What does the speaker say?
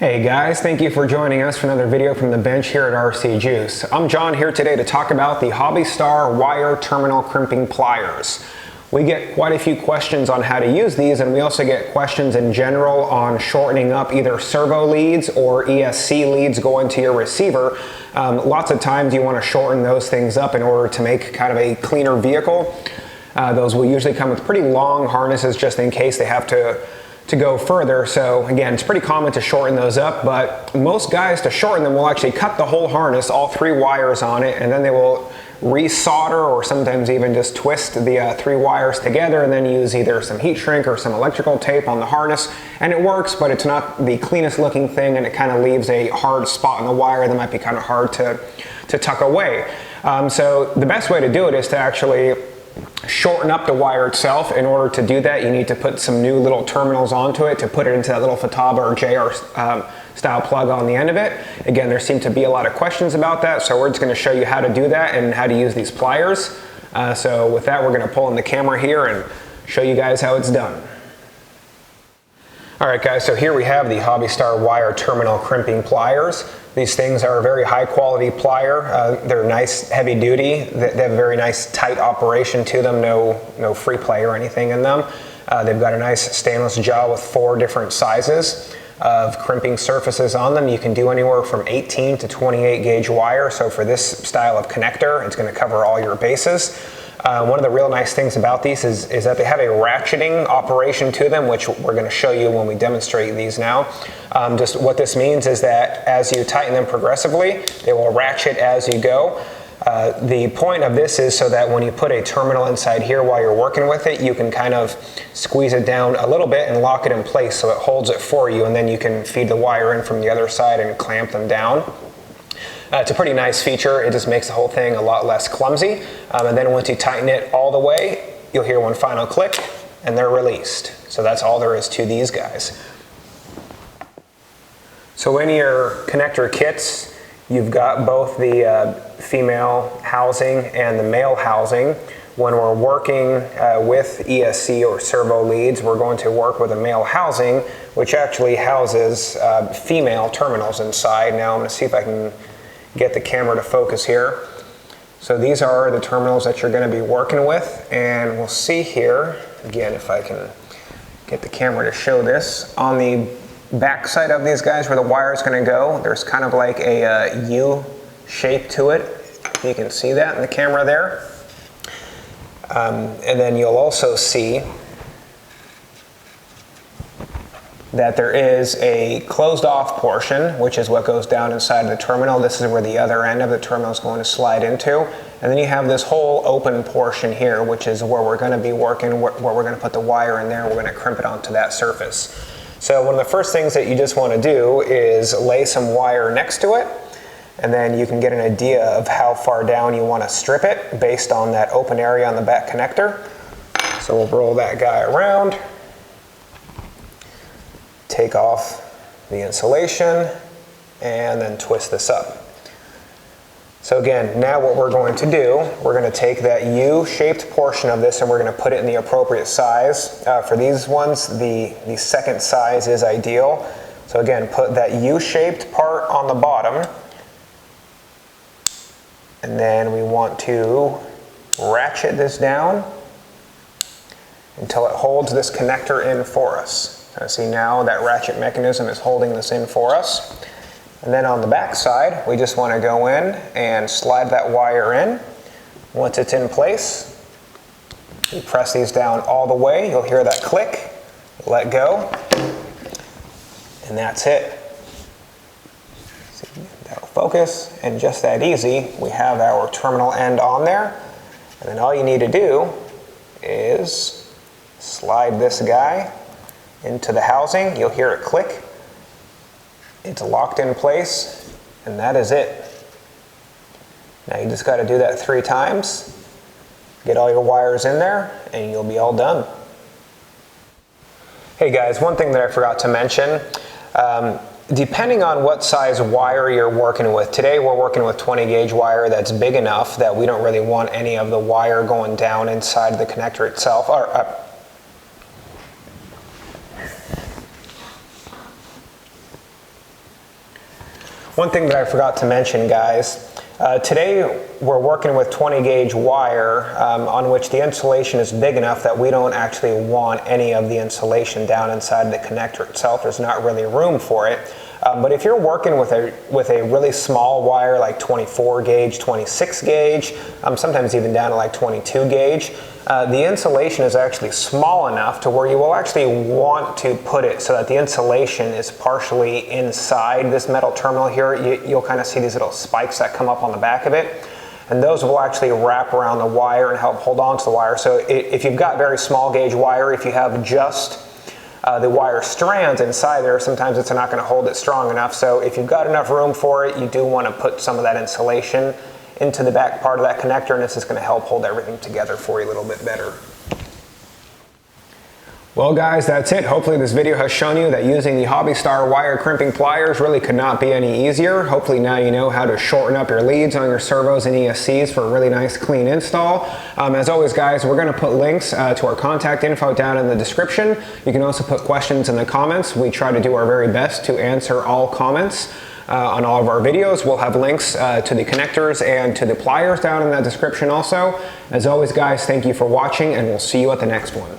Hey guys, thank you for joining us for another video from the bench here at RC Juice. I'm John here today to talk about the HobbyStar wire terminal crimping pliers. We get quite a few questions on how to use these, and we also get questions in general on shortening up either servo leads or ESC leads going to your receiver. Lots of times you want to shorten those things up in order to make kind of a cleaner vehicle. Those will usually come with pretty long harnesses just in case they have to go further. So again, it's pretty common to shorten those up, but most guys, to shorten them, will actually cut the whole harness, all three wires on it, and then they will resolder or sometimes even just twist the three wires together and then use either some heat shrink or some electrical tape on the harness, and it works, but it's not the cleanest looking thing, and it kind of leaves a hard spot in the wire that might be kind of hard to tuck away. So the best way to do it is to actually shorten up the wire itself. In order to do that, you need to put some new little terminals onto it to put it into that little Futaba or JR style plug on the end of it. Again, there seem to be a lot of questions about that, so we're just going to show you how to do that and how to use these pliers. So with that, we're going to pull in the camera here and show you guys how it's done. Alright guys, so here we have the HobbyStar wire terminal crimping pliers. These things are a very high quality plier. They're nice, heavy duty. They have a very nice tight operation to them, no free play or anything in them. They've got a nice stainless jaw with 4 different sizes of crimping surfaces on them. You can do anywhere from 18 to 28 gauge wire, so for this style of connector, it's going to cover all your bases. One of the real nice things about these is that they have a ratcheting operation to them, which we're going to show you when we demonstrate these now. Just what this means is that as you tighten them progressively, they will ratchet as you go. The point of this is so that when you put a terminal inside here while you're working with it, you can kind of squeeze it down a little bit and lock it in place so it holds it for you, and then you can feed the wire in from the other side and clamp them down. It's a pretty nice feature. It just makes the whole thing a lot less clumsy. And then once you tighten it all the way, you'll hear one final click and they're released. So that's all there is to these guys. So in your connector kits, you've got both the female housing and the male housing. When we're working with ESC or servo leads, we're going to work with a male housing, which actually houses female terminals inside. Now I'm going to see if I can get the camera to focus here. So these are the terminals that you're going to be working with, and we'll see here, again, if I can get the camera to show this. On the back side of these guys where the wire is going to go, there's kind of like a U shape to it. You can see that in the camera there. And then you'll also see that there is a closed off portion, which is what goes down inside the terminal. This is where the other end of the terminal is going to slide into. And then you have this whole open portion here, which is where we're going to be working, where we're going to put the wire in there. We're going to crimp it onto that surface. So one of the first things that you just want to do is lay some wire next to it, and then you can get an idea of how far down you want to strip it based on that open area on the back connector. So we'll roll that guy around, take off the insulation, and then twist this up. So again, now what we're going to do, we're going to take that U-shaped portion of this and we're going to put it in the appropriate size. For these ones, the second size is ideal. So again, put that U-shaped part on the bottom, and then we want to ratchet this down until it holds this connector in for us. See, now that ratchet mechanism is holding this in for us. And then on the back side, we just want to go in and slide that wire in. Once it's in place, you press these down all the way. You'll hear that click, let go, and that's it. See, that'll focus, and just that easy, we have our terminal end on there. And then all you need to do is slide this guy into the housing. You'll hear it click. It's locked in place, and that is it. Now you just got to do that 3 times, get all your wires in there, and you'll be all done. Hey guys, one thing that I forgot to mention, depending on what size wire you're working with, today we're working with 20 gauge wire that's big enough that we don't really want any of the wire going down inside the connector itself, One thing that I forgot to mention, guys, today we're working with 20 gauge wire on which the insulation is big enough that we don't actually want any of the insulation down inside the connector itself. There's not really room for it. But if you're working with a really small wire like 24 gauge, 26 gauge, sometimes even down to like 22 gauge, the insulation is actually small enough to where you will actually want to put it so that the insulation is partially inside this metal terminal here. You'll kind of see these little spikes that come up on the back of it, and those will actually wrap around the wire and help hold on to the wire. So if you've got very small gauge wire, if you have just the wire strands inside there, sometimes it's not going to hold it strong enough. So if you've got enough room for it, you do want to put some of that insulation into the back part of that connector, and this is going to help hold everything together for you a little bit better. Well guys, that's it. Hopefully this video has shown you that using the HobbyStar wire crimping pliers really could not be any easier. Hopefully now you know how to shorten up your leads on your servos and ESCs for a really nice clean install. As always guys, we're going to put links to our contact info down in the description. You can also put questions in the comments. We try to do our very best to answer all comments on all of our videos. We'll have links to the connectors and to the pliers down in that description also. As always guys, thank you for watching, and we'll see you at the next one.